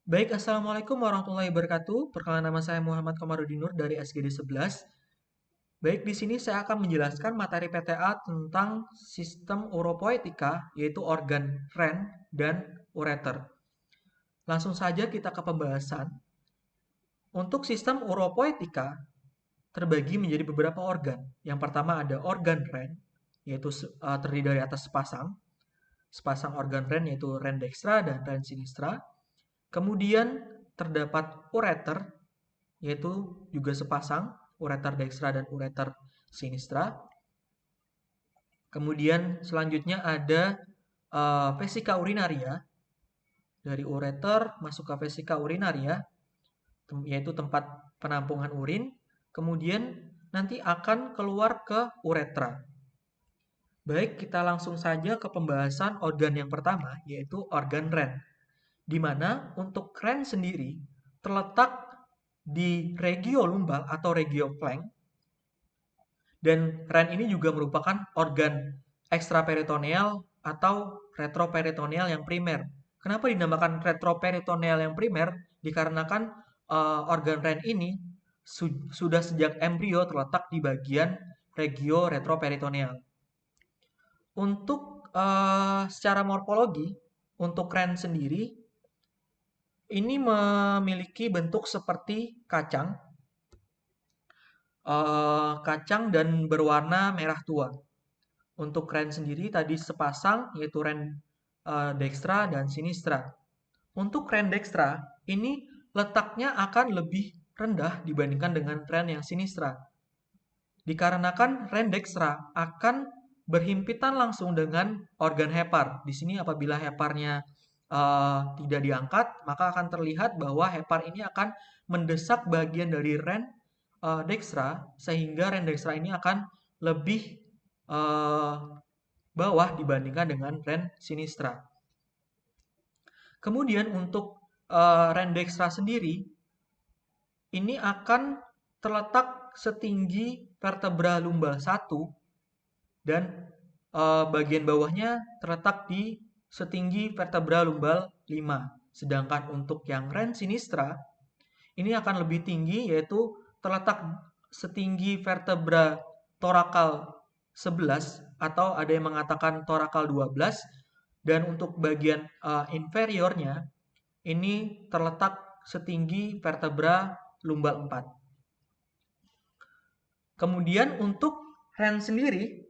Baik, Assalamualaikum warahmatullahi wabarakatuh. Perkenalkan nama saya Muhammad Komarudin Nur dari SGD 11. Baik, di sini saya akan menjelaskan materi PTA tentang sistem uropoetika, yaitu organ ren dan ureter. Langsung saja kita ke pembahasan. Untuk sistem uropoetika terbagi menjadi beberapa organ. Yang pertama ada organ ren, yaitu terdiri dari atas sepasang organ ren yaitu ren dextra dan ren sinistra. Kemudian terdapat ureter, yaitu juga sepasang, ureter dextra dan ureter sinistra. Kemudian selanjutnya ada vesika urinaria, dari ureter masuk ke vesika urinaria, yaitu tempat penampungan urin, kemudian nanti akan keluar ke uretra. Baik, kita langsung saja ke pembahasan organ yang pertama, yaitu organ ren. Di mana untuk ren sendiri terletak di regio lumbal atau regio flank. Dan ren ini juga merupakan organ ekstraperitoneal atau retroperitoneal yang primer. Kenapa dinamakan retroperitoneal yang primer? Dikarenakan organ ren ini sudah sejak embrio terletak di bagian regio retroperitoneal. Untuk secara morfologi, untuk ren sendiri ini memiliki bentuk seperti kacang dan berwarna merah tua. Untuk ren sendiri tadi sepasang, yaitu ren dextra dan sinistra. Untuk ren dextra, ini letaknya akan lebih rendah dibandingkan dengan ren yang sinistra. Dikarenakan ren dextra akan berhimpitan langsung dengan organ hepar. Di sini apabila heparnya tidak diangkat, maka akan terlihat bahwa hepar ini akan mendesak bagian dari ren dextra, sehingga ren dextra ini akan lebih uh, bawah dibandingkan dengan ren sinistra. Kemudian untuk ren dextra sendiri, ini akan terletak setinggi vertebra lumbal 1 dan bagian bawahnya terletak di setinggi vertebra lumbal 5. Sedangkan untuk yang ren sinistra, ini akan lebih tinggi yaitu terletak setinggi vertebra torakal 11 atau ada yang mengatakan torakal 12 dan untuk bagian inferiornya ini terletak setinggi vertebra lumbal 4. Kemudian untuk ren sendiri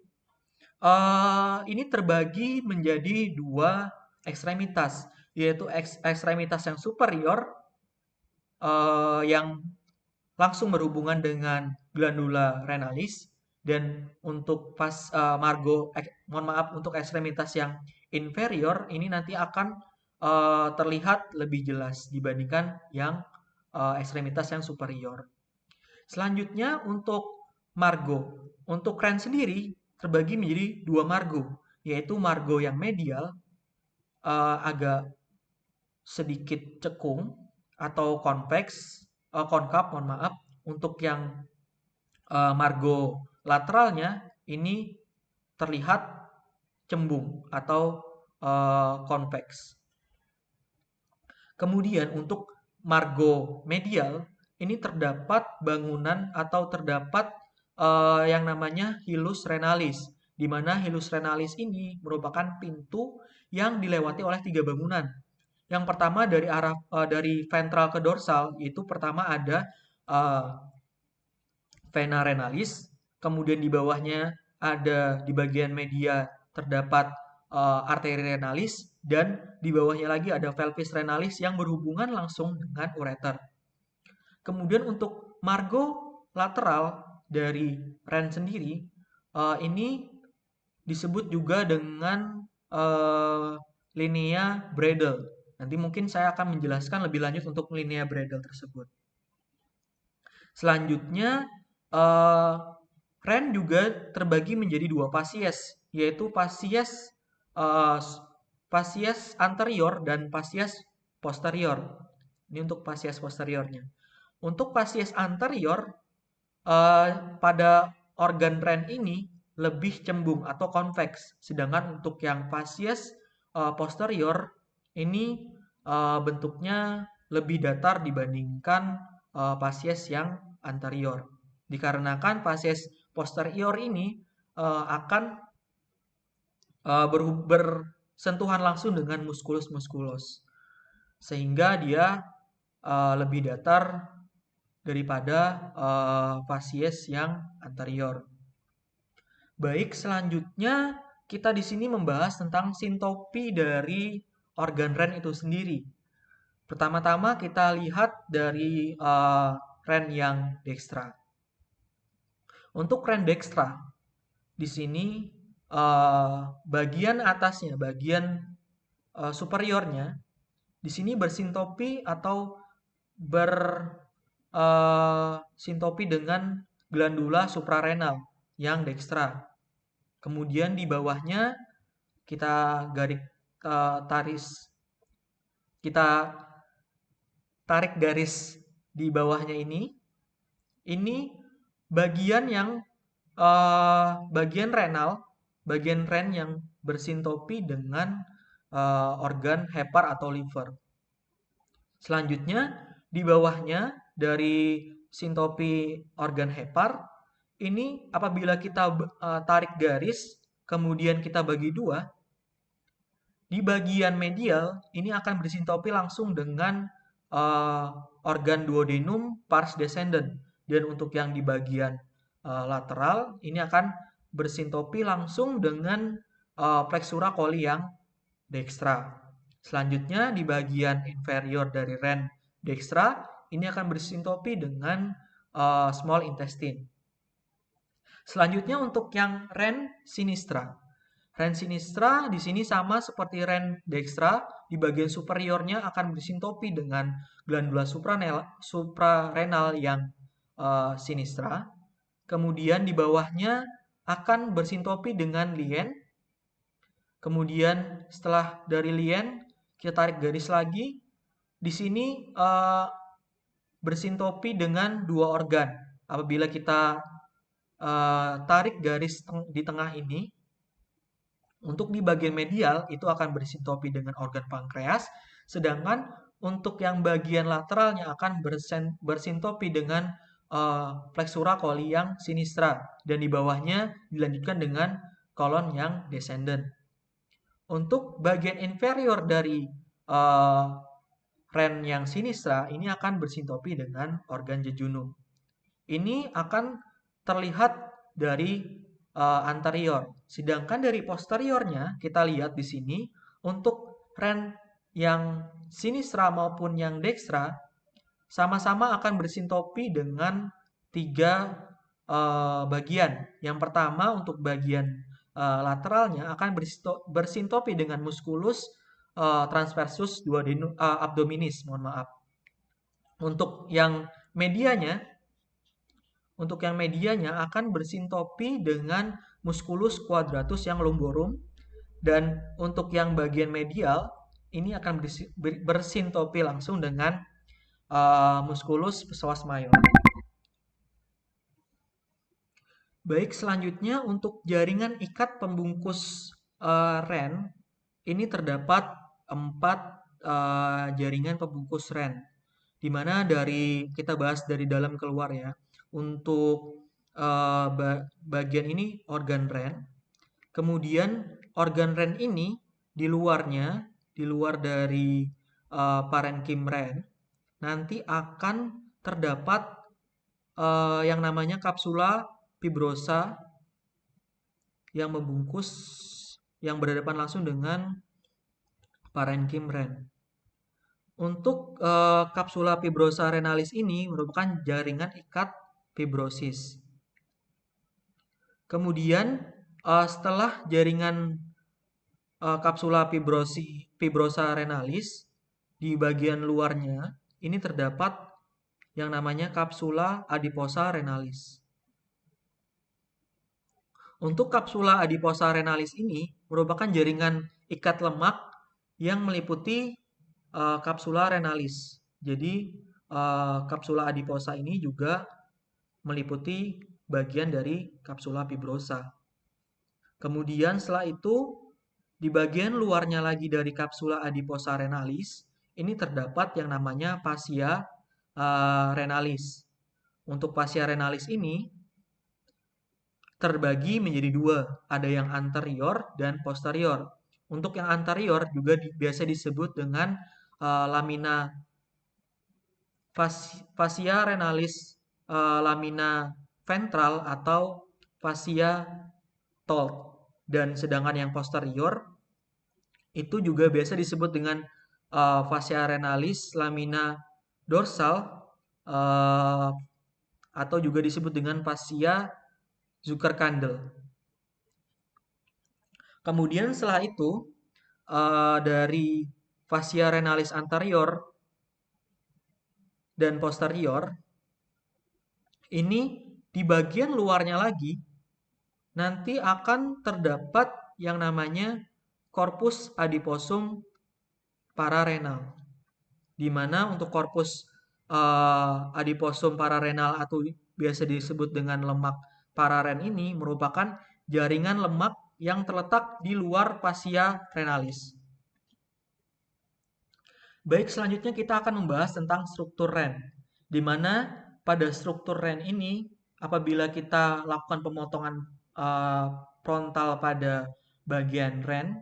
ini terbagi menjadi dua ekstremitas, yaitu ekstremitas yang superior yang langsung berhubungan dengan glandula renalis dan untuk mohon maaf untuk ekstremitas yang inferior ini nanti akan terlihat lebih jelas dibandingkan yang ekstremitas yang superior. Selanjutnya untuk margo. Untuk ren sendiri terbagi menjadi dua margo, yaitu margo yang medial agak sedikit cekung atau konkav, mohon maaf. Untuk yang margo lateralnya ini terlihat cembung atau konveks. Kemudian untuk margo medial ini terdapat bangunan atau terdapat yang namanya hilus renalis, di mana hilus renalis ini merupakan pintu yang dilewati oleh 3 bangunan. Yang pertama dari ventral ke dorsal, yaitu pertama ada uh, vena renalis, kemudian di bawahnya ada di bagian media terdapat arteri renalis, dan di bawahnya lagi ada pelvis renalis yang berhubungan langsung dengan ureter. Kemudian untuk margo lateral dari ren sendiri, ini disebut juga dengan linea Bradel. Nanti mungkin saya akan menjelaskan lebih lanjut untuk linea Bradel tersebut. Selanjutnya, ren juga terbagi menjadi dua pasies, yaitu pasies anterior dan pasies posterior. Ini untuk pasies posteriornya. Untuk pasies anterior, pada organ ren ini lebih cembung atau konveks, sedangkan untuk yang pasies posterior ini bentuknya lebih datar dibandingkan fasies yang anterior. Dikarenakan fasies posterior ini akan bersentuhan langsung dengan muskulus, sehingga dia lebih datar daripada fasies yang anterior. Baik, selanjutnya kita di sini membahas tentang sintopi dari organ ren itu sendiri. Pertama-tama kita lihat dari ren yang dekstra. Untuk ren dekstra, di sini bagian atasnya, bagian superiornya, di sini bersintopi atau bersintopi dengan glandula suprarenal yang dekstra. Kemudian di bawahnya kita tarik garis di bawahnya ini. Ini bagian yang bagian ren yang bersintopi dengan organ hepar atau liver. Selanjutnya di bawahnya dari sintopi organ hepar ini apabila kita tarik garis kemudian kita bagi dua, di bagian medial ini akan bersintopi langsung dengan organ duodenum pars descendens, dan untuk yang di bagian lateral ini akan bersintopi langsung dengan plexura coli yang dekstra. Selanjutnya di bagian inferior dari ren dekstra ini akan bersintopi dengan small intestine. Selanjutnya untuk yang ren sinistra. Ren sinistra di sini sama seperti ren dekstra, di bagian superiornya akan bersintopi dengan glandula suprarenal yang sinistra. Kemudian di bawahnya akan bersintopi dengan lien. Kemudian setelah dari lien kita tarik garis lagi. Di sini bersintopi dengan dua organ. Apabila kita tarik garis di tengah ini, untuk di bagian medial itu akan bersintopi dengan organ pankreas, sedangkan untuk yang bagian lateralnya akan bersintopi dengan plexura coli yang sinistra, dan di bawahnya dilanjutkan dengan kolon yang descendant. Untuk bagian inferior dari ren yang sinistra ini akan bersintopi dengan organ jejunum. Ini akan terlihat dari anterior. Sedangkan dari posteriornya kita lihat di sini untuk ren yang sinistra maupun yang dekstra sama-sama akan bersintopi dengan tiga bagian. Yang pertama untuk bagian lateralnya akan bersintopi dengan musculus transversus abdominis, mohon maaf. Untuk yang medianya akan bersintopi dengan musculus quadratus yang lumborum, dan untuk yang bagian medial ini akan bersintopi langsung dengan musculus psoas major. Baik, selanjutnya untuk jaringan ikat pembungkus ren ini terdapat 4 jaringan pembungkus ren, di mana kita bahas dari dalam keluar ya. Untuk bagian ini organ ren, kemudian organ ren ini di luar dari parenkim ren, nanti akan terdapat yang namanya kapsula fibrosa yang membungkus, yang berhadapan langsung dengan parenkim ren. Untuk kapsula fibrosa renalis ini merupakan jaringan ikat fibrosis. Kemudian setelah jaringan kapsula fibrosa renalis, di bagian luarnya ini terdapat yang namanya kapsula adiposa renalis. Untuk kapsula adiposa renalis ini merupakan jaringan ikat lemak yang meliputi kapsula renalis. Jadi kapsula adiposa ini juga meliputi bagian dari kapsula fibrosa. Kemudian setelah itu di bagian luarnya lagi dari kapsula adiposa renalis ini terdapat yang namanya fascia renalis. Untuk fascia renalis ini terbagi menjadi dua, ada yang anterior dan posterior. Untuk yang anterior juga biasa disebut dengan lamina fascia renalis lamina ventral atau fascia Told. Dan sedangkan yang posterior itu juga biasa disebut dengan fascia renalis lamina dorsal uh, atau juga disebut dengan fascia Zuckerkandel. Kemudian setelah itu dari fascia renalis anterior dan posterior ini di bagian luarnya lagi nanti akan terdapat yang namanya corpus adiposum pararenal, di mana untuk korpus adiposum pararenal atau biasa disebut dengan lemak pararen ini merupakan jaringan lemak yang terletak di luar fascia renalis. Baik, selanjutnya kita akan membahas tentang struktur ren, di mana pada struktur ren ini apabila kita lakukan pemotongan frontal pada bagian ren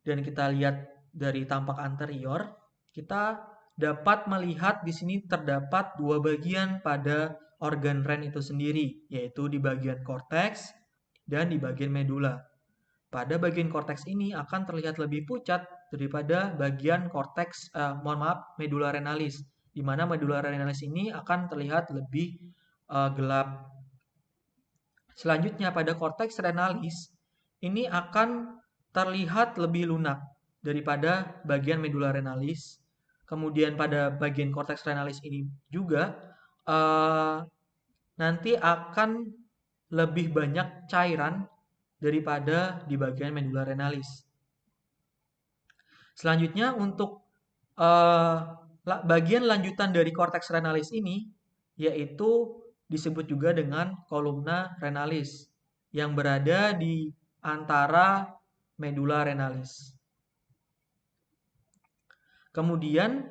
dan kita lihat dari tampak anterior, kita dapat melihat di sini terdapat dua bagian pada organ ren itu sendiri, yaitu di bagian korteks dan di bagian medula. Pada bagian korteks ini akan terlihat lebih pucat daripada bagian korteks, medula renalis, di mana medula renalis ini akan terlihat lebih gelap. Selanjutnya pada korteks renalis ini akan terlihat lebih lunak daripada bagian medula renalis. Kemudian pada bagian korteks renalis ini juga nanti akan lebih banyak cairan daripada di bagian medula renalis. Selanjutnya untuk bagian lanjutan dari korteks renalis ini yaitu disebut juga dengan kolumna renalis yang berada di antara medula renalis. Kemudian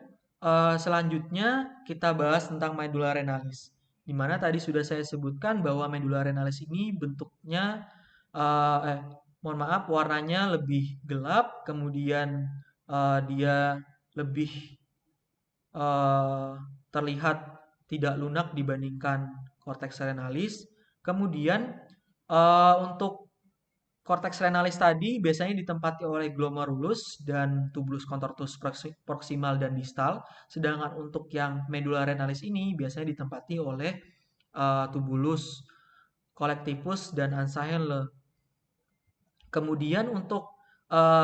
selanjutnya kita bahas tentang medula renalis, di mana tadi sudah saya sebutkan bahwa medula renalis ini bentuknya warnanya lebih gelap, kemudian dia lebih terlihat tidak lunak dibandingkan korteks renalis. Kemudian untuk korteks renalis tadi biasanya ditempati oleh glomerulus dan tubulus contortus proximal dan distal, sedangkan untuk yang medula renalis ini biasanya ditempati oleh tubulus collectivus dan ansa Henle. Kemudian untuk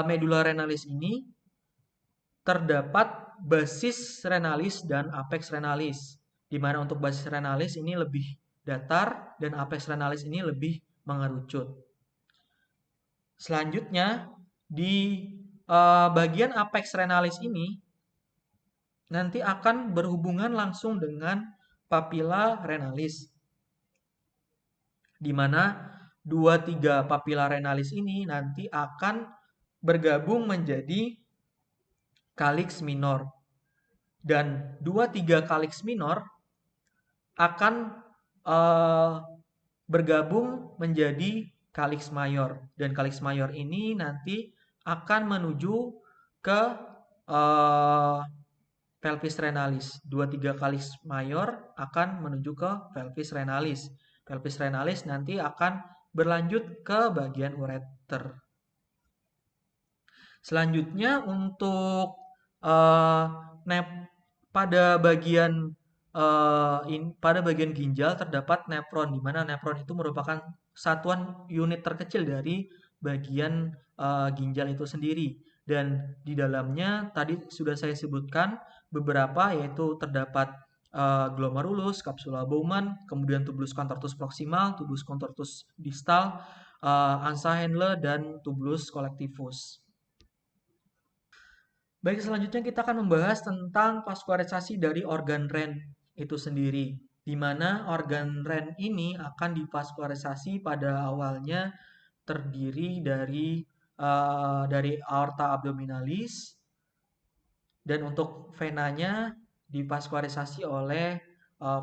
medula renalis ini terdapat basis renalis dan apex renalis, di mana untuk basis renalis ini lebih datar dan apex renalis ini lebih mengerucut. Selanjutnya di bagian apex renalis ini nanti akan berhubungan langsung dengan papilla renalis, di mana 2-3 papilla renalis ini nanti akan bergabung menjadi calyx minor. Dan 2-3 calyx minor akan bergabung menjadi calyx mayor. Dan calyx mayor ini nanti akan menuju ke pelvis renalis. 2-3 calyx mayor akan menuju ke pelvis renalis. Pelvis renalis nanti akan berlanjut ke bagian ureter. Selanjutnya untuk pada bagian ginjal terdapat nefron, di mana nefron itu merupakan satuan unit terkecil dari bagian ginjal itu sendiri. Dan di dalamnya tadi sudah saya sebutkan beberapa, yaitu terdapat glomerulus, capsula Bowman, kemudian tubulus contortus proximal, tubulus contortus distal, ansa Henle, dan tubulus collectivus. Baik, selanjutnya kita akan membahas tentang vaskularisasi dari organ ren itu sendiri, di mana organ ren ini akan divaskularisasi pada awalnya terdiri dari aorta abdominalis, Dan untuk venanya divaskularisasi oleh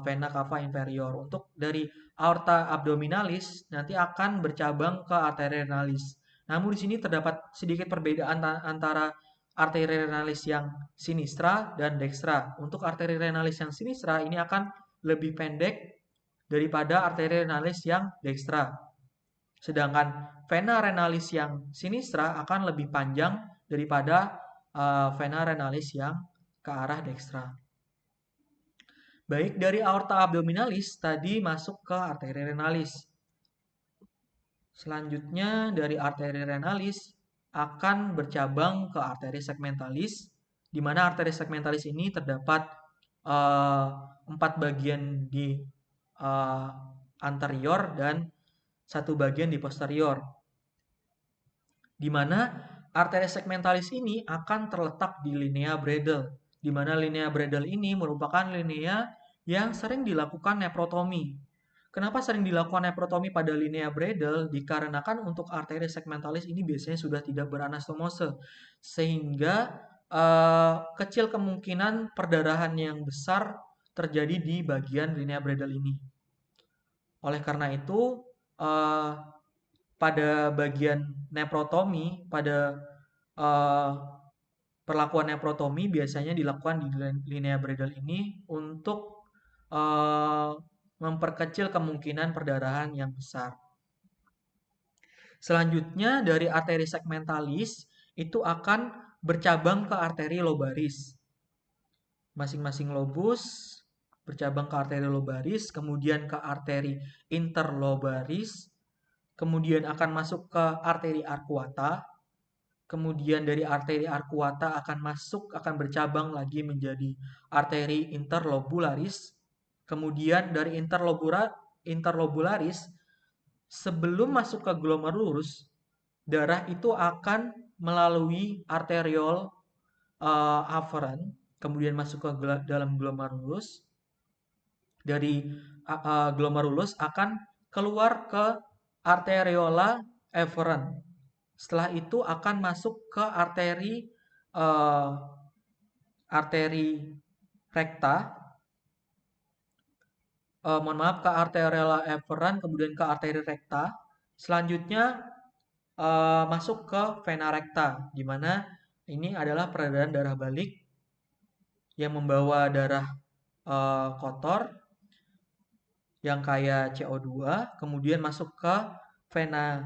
vena cava inferior. Untuk dari aorta abdominalis nanti akan bercabang ke arteri renalis. Namun di sini terdapat sedikit perbedaan antara arteri renalis yang sinistra dan dextra. Untuk arteri renalis yang sinistra ini akan lebih pendek daripada arteri renalis yang dextra. Sedangkan vena renalis yang sinistra akan lebih panjang daripada vena renalis yang ke arah dextra. Baik, dari aorta abdominalis tadi masuk ke arteri renalis. Selanjutnya dari arteri renalis akan bercabang ke arteri segmentalis, di mana arteri segmentalis ini terdapat 4 bagian di anterior dan 1 bagian di posterior. Di mana arteri segmentalis ini akan terletak di linea Bredel, di mana linea Bredel ini merupakan linea yang sering dilakukan nephrotomy. Kenapa sering dilakukan nephrotomy pada linea Bredel? Dikarenakan untuk arteri segmentalis ini biasanya sudah tidak beranastomose, sehingga kecil kemungkinan perdarahan yang besar terjadi di bagian linea Bredel ini. Oleh karena itu, pada bagian nephrotomy, pada perlakuan nephrotomy biasanya dilakukan di linea Bredel ini untuk memperkecil kemungkinan perdarahan yang besar. Selanjutnya dari arteri segmentalis itu akan bercabang ke arteri lobaris. Masing-masing lobus bercabang ke arteri lobaris, kemudian ke arteri interlobaris, kemudian akan masuk ke arteri arcuata, kemudian dari arteri arcuata akan bercabang lagi menjadi arteri interlobularis, kemudian dari interlobularis sebelum masuk ke glomerulus, darah itu akan melalui arteriol afferent, kemudian masuk ke dalam glomerulus. Dari glomerulus akan keluar ke arteriola efferent. Setelah itu akan masuk ke arteri rekta. Ke arteriola efferent, kemudian ke arteri rekta. Selanjutnya masuk ke vena rekta, di mana ini adalah peredaran darah balik yang membawa darah kotor yang kayak CO2, kemudian masuk ke vena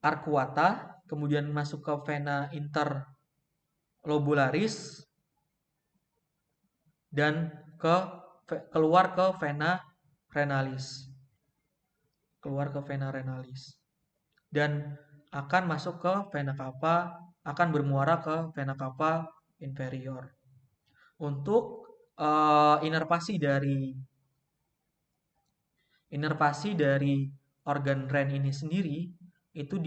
arcuata, kemudian masuk ke vena interlobularis, dan keluar ke vena renalis. Dan akan masuk ke vena cava, akan bermuara ke vena cava inferior. Untuk inervasi dari organ Ren ini sendiri itu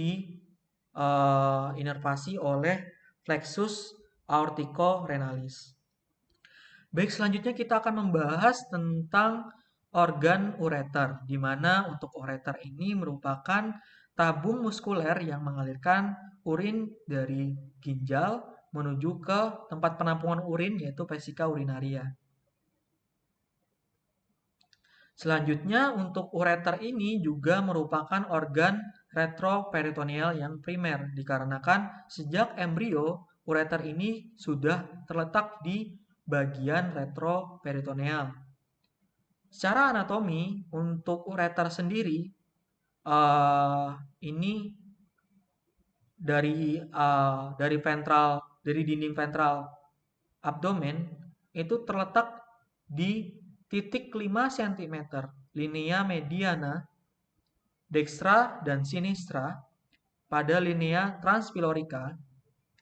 inervasi oleh plexus aorticorenalis. Baik, selanjutnya kita akan membahas tentang organ ureter, di mana untuk ureter ini merupakan tabung muskuler yang mengalirkan urin dari ginjal menuju ke tempat penampungan urin, yaitu vesika urinaria. Selanjutnya, untuk ureter ini juga merupakan organ retroperitoneal yang primer, dikarenakan sejak embrio, ureter ini sudah terletak di bagian retroperitoneal. Secara anatomi, untuk ureter sendiri, ini dari dinding ventral abdomen itu terletak di titik 5 cm linea mediana dextra dan sinistra pada linea transpylorica.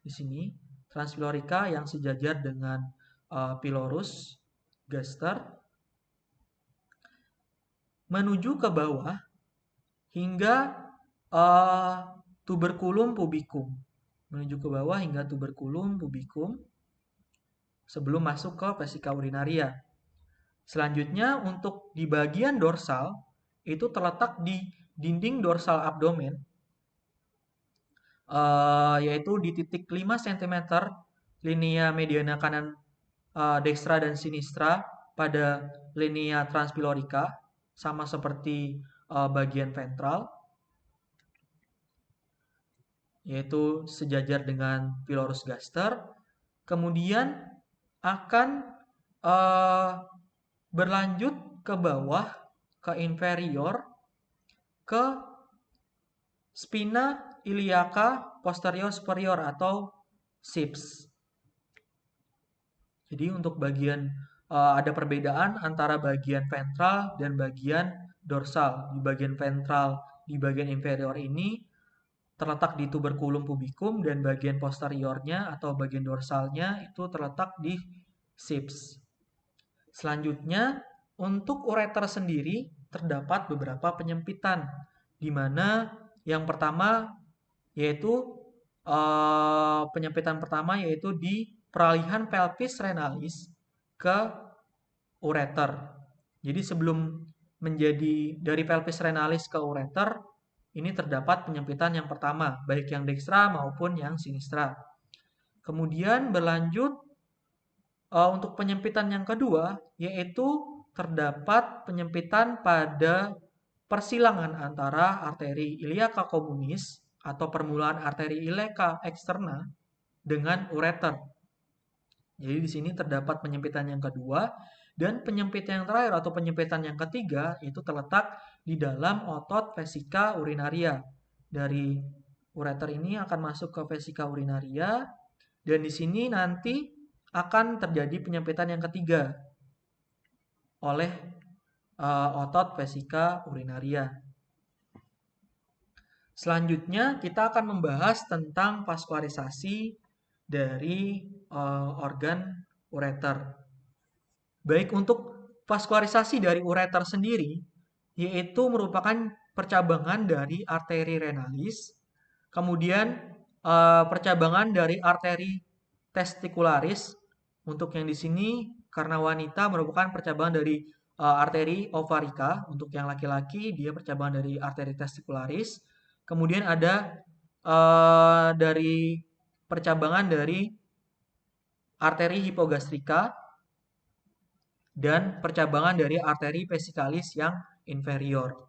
Di sini transpylorica yang sejajar dengan pylorus gaster menuju ke bawah hingga tuberculum pubicum. Sebelum masuk ke vesika urinaria. Selanjutnya untuk di bagian dorsal itu terletak di dinding dorsal abdomen, yaitu di titik 5 cm linea mediana kanan dekstra dan sinistra pada linea transpylorica, sama seperti bagian ventral, yaitu sejajar dengan pylorus gaster. Kemudian akan berlanjut ke bawah, ke inferior, ke spina iliaca posterior superior atau SIPS. Jadi untuk bagian ada perbedaan antara bagian ventral dan bagian dorsal. Di bagian ventral, di bagian inferior ini terletak di tuberculum pubicum, dan bagian posteriornya atau bagian dorsalnya itu terletak di SIPS. Selanjutnya, untuk ureter sendiri terdapat beberapa penyempitan, di mana yang pertama yaitu penyempitan pertama yaitu di peralihan pelvis renalis ke ureter. Jadi sebelum menjadi dari pelvis renalis ke ureter, ini terdapat penyempitan yang pertama, baik yang dekstra maupun yang sinistra. Kemudian berlanjut untuk penyempitan yang kedua, yaitu terdapat penyempitan pada persilangan antara arteri iliaca communis atau permulaan arteri iliaca externa dengan ureter. Jadi di sini terdapat penyempitan yang kedua, dan penyempitan yang terakhir atau penyempitan yang ketiga itu terletak di dalam otot vesica urinaria. Dari ureter ini akan masuk ke vesica urinaria, dan di sini nanti akan terjadi penyempitan yang ketiga oleh otot vesica urinaria. Selanjutnya kita akan membahas tentang vaskularisasi dari organ ureter. Baik untuk vaskularisasi dari ureter sendiri, yaitu merupakan percabangan dari arteri renalis, kemudian percabangan dari arteri testicularis. Untuk yang di sini karena wanita merupakan percabangan dari arteri ovarica, untuk yang laki-laki dia percabangan dari arteri testicularis. Kemudian ada dari percabangan dari arteri hipogastrika dan percabangan dari arteri vesikalis yang inferior.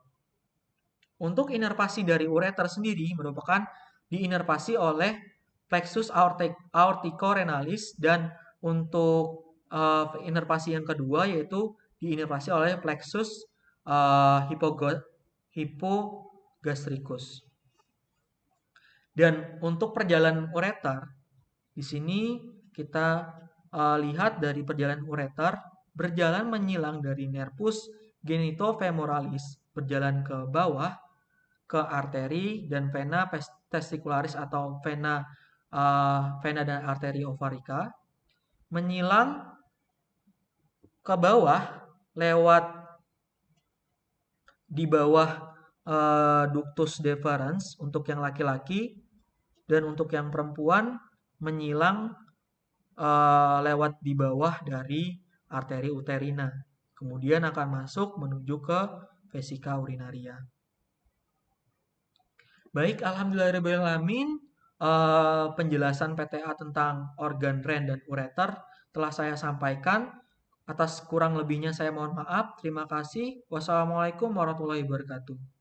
Untuk inervasi dari ureter sendiri merupakan diinervasi oleh plexus aorticorenalis, dan untuk inervasi yang kedua yaitu diinervasi oleh plexus hypogastricus. Dan untuk perjalanan ureter, di sini kita lihat dari perjalanan ureter berjalan menyilang dari nervus genitofemoralis, berjalan ke bawah ke arteri dan vena testicularis atau vena dan arteri ovarica, menyilang ke bawah lewat di bawah ductus deferens untuk yang laki-laki, dan untuk yang perempuan menyilang lewat di bawah dari arteri uterina. Kemudian akan masuk menuju ke vesica urinaria. Baik, alhamdulillahirrahmanirrahim, penjelasan PTA tentang organ ren dan ureter telah saya sampaikan. Atas kurang lebihnya saya mohon maaf. Terima kasih. Wassalamualaikum warahmatullahi wabarakatuh.